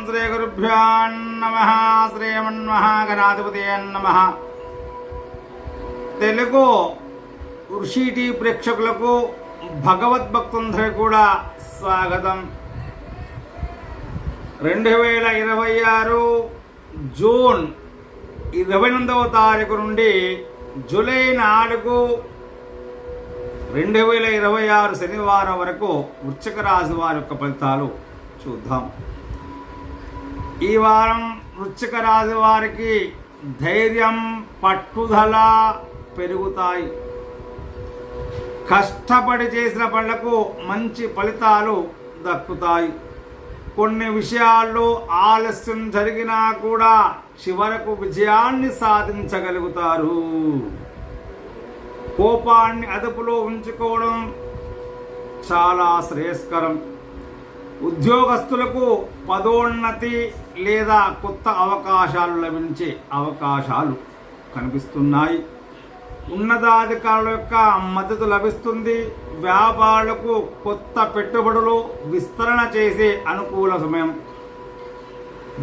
శ్రీ గురుభ్యో నమః. శ్రీమన్మహాగణాధిపతయే నమః. తెలుగు ఋషి టీవీ ప్రేక్షకులకు భగవద్భక్తులందరికీ కూడా స్వాగతం. 2026 జూన్ 28వ తారీఖు నుండి జూలై 4, 2026 శనివారం వరకు వృశ్చిక రాశి వారి యొక్క ఫలితాలు చూద్దాం. ఈ వారం వృశ్చిక రాశి వారికి ధైర్యం, పట్టుదల పెరుగుతాయి. కష్టపడి చేసిన పనులకు మంచి ఫలితాలు దక్కుతాయి. కొన్ని విషయాల్లో ఆలస్యం జరిగినా కూడా చివరకు విజయాన్ని సాధించగలుగుతారు. కోపాన్ని అదుపులో ఉంచుకోవడం చాలా శ్రేయస్కరం. ఉద్యోగస్తులకు పదోన్నతి లేదా కొత్త అవకాశాలు లభించే అవకాశాలు కనిపిస్తున్నాయి. ఉన్నతాధికారుల యొక్క మద్దతు లభిస్తుంది. వ్యాపారులకు కొత్త పెట్టుబడులు విస్తరణ చేసే అనుకూల సమయం.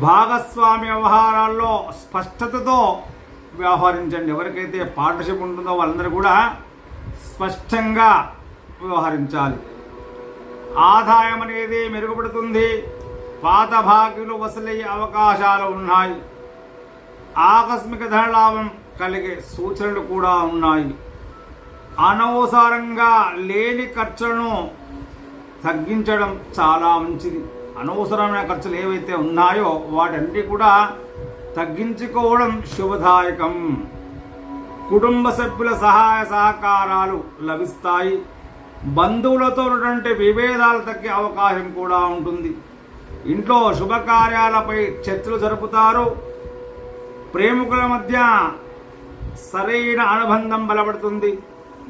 భాగస్వామ్య వ్యవహారాల్లో స్పష్టతతో వ్యవహరించండి. ఎవరికైతే పార్ట్నర్షిప్ ఉంటుందో వాళ్ళందరూ కూడా స్పష్టంగా వ్యవహరించాలి. ఆదాయం అనేది మెరుగుపడుతుంది. పాత బాకీలు వసూలయ్యే అవకాశాలు ఉన్నాయి. ఆకస్మిక ధనలాభం కలిగే సూచనలు కూడా ఉన్నాయి. అనవసరంగా లేని ఖర్చులను తగ్గించడం చాలా మంచిది. అనవసరమైన ఖర్చులు ఏవైతే ఉన్నాయో వాటన్ని కూడా తగ్గించుకోవడం శుభదాయకం. కుటుంబ సభ్యుల సహాయ సహకారాలు లభిస్తాయి. బంధువులతో ఉన్నటువంటి విభేదాలు తగ్గే అవకాశం కూడా ఉంటుంది. ఇంట్లో శుభకార్యాలపై చర్చలు జరుపుతారు. ప్రేమికుల మధ్య సరైన అనుబంధం బలపడుతుంది.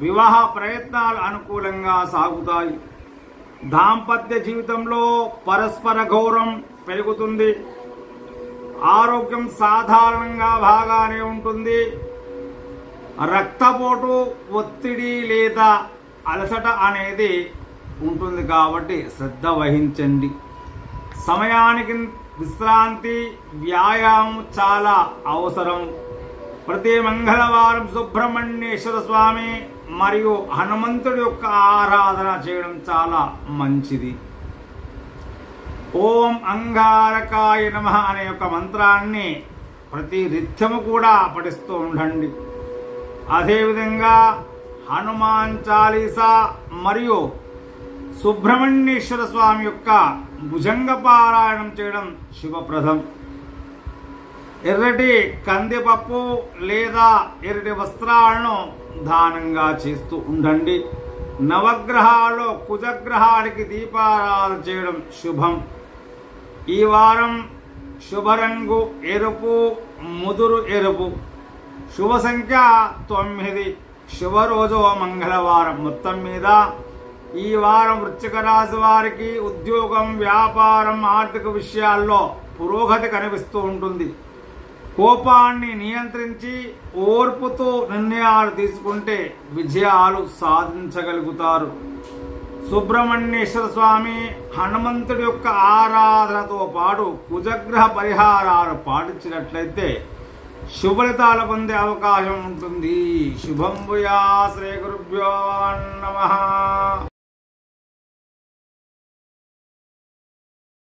వివాహ ప్రయత్నాలు అనుకూలంగా సాగుతాయి. దాంపత్య జీవితంలో పరస్పర గౌరవం పెరుగుతుంది. ఆరోగ్యం సాధారణంగా బాగానే ఉంటుంది. రక్తపోటు, ఒత్తిడి లేదా అలసట అనేది ఉంటుంది కాబట్టి శ్రద్ధ వహించండి. సమయానికి విశ్రాంతి, వ్యాయామం చాలా అవసరం. ప్రతి మంగళవారం సుబ్రహ్మణ్యేశ్వర స్వామి మరియు హనుమంతుడి యొక్క ఆరాధన చేయడం చాలా మంచిది. ఓం అంగారకాయ నమః అనే యొక్క మంత్రాన్ని ప్రతి నిత్యము కూడా పఠిస్తూ ఉండండి. అదేవిధంగా హనుమాన్ చాలీసా మరియు సుబ్రహ్మణ్యేశ్వర స్వామి యొక్క భుజంగ పారాయణం చేయడం శుభప్రదం. ఎర్రటి కందిపప్పు లేదా ఎర్రటి వస్త్రాలను దానంగా చేస్తూ ఉండండి. నవగ్రహాల్లో కుజగ్రహానికి దీపారాధన చేయడం శుభం. ఈ వారం శుభరంగు ఎరుపు, ముదురు ఎరుపు. శుభ సంఖ్య 9. శుభరోజు మంగళవారం. మొత్తం మీద ఈ వారం వృశ్చిక రాశి వారికి ఉద్యోగం, వ్యాపారం, ఆర్థిక విషయాల్లో పురోగతి కనిపిస్తూ ఉంటుంది. కోపాన్ని నియంత్రించి ఓర్పుతో నిర్ణయాలు తీసుకుంటే విజయాలు సాధించగలుగుతారు. సుబ్రహ్మణ్యేశ్వర స్వామి, హనుమంతుడి యొక్క ఆరాధనతో పాటు కుజగ్రహ పరిహారాలు పాటించినట్లయితే శుభలితాలు పొందే అవకాశం ఉంటుంది. శుభం భూయా. శ్రీ గురుభ్యో నమః.